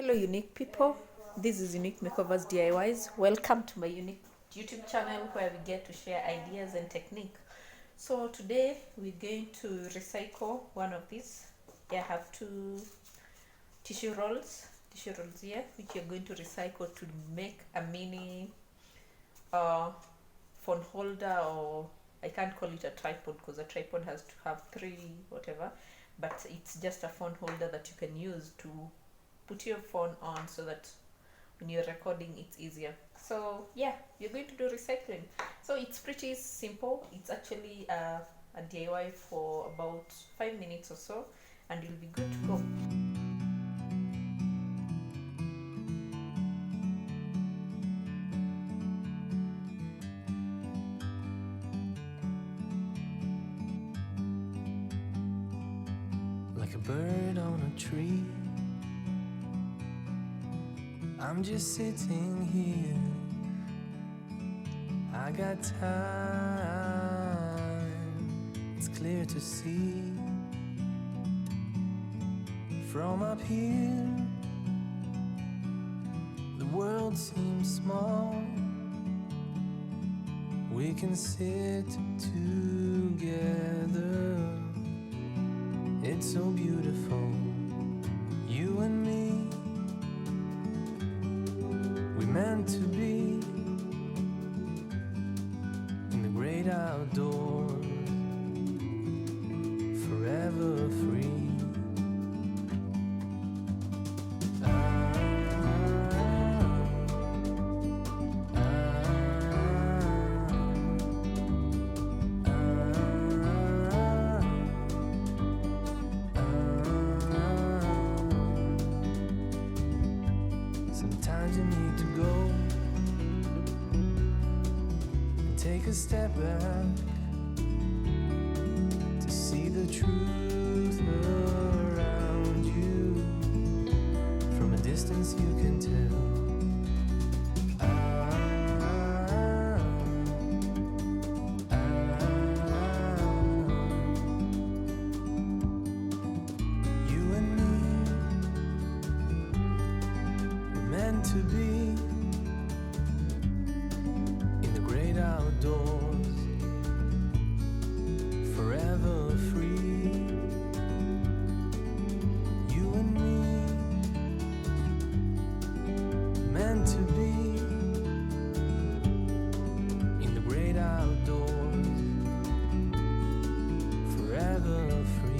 Hello, unique people. This is Unique Makeovers DIYs. Welcome to my unique YouTube channel where we get to share ideas and technique. So today we're going to recycle one of these. I have two tissue rolls here, which you're going to recycle to make a mini phone holder, or I can't call it a tripod because a tripod has to have three whatever, but it's just a phone holder that you can use to put your phone on so that when you're recording it's easier. So yeah, you're going to do recycling. So it's pretty simple. It's actually a DIY for about 5 minutes or so, and you'll be good to go. Like a bird on a tree, I'm just sitting here. I got time, it's clear to see. From up here, the world seems small. We can sit together. It's so beautiful, you and me. We meant to be in the great outdoors, forever free. Sometimes you need to go and take a step back to see the truth around you. From a distance you can tell. You and me, we're meant to be in the great outdoors, forever free. You and me, meant to be in the great outdoors, forever free.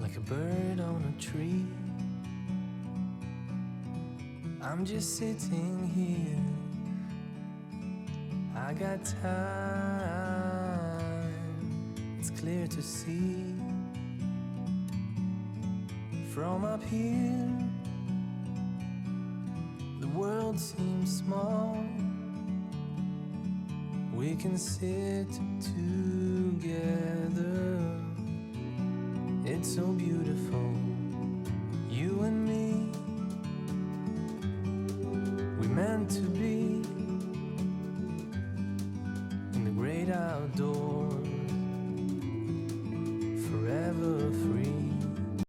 Like a bird on a tree, I'm just sitting here. I got time, it's clear to see. From up here, the world seems small. We can sit together. It's so beautiful, you and me. We meant to be in the great outdoors,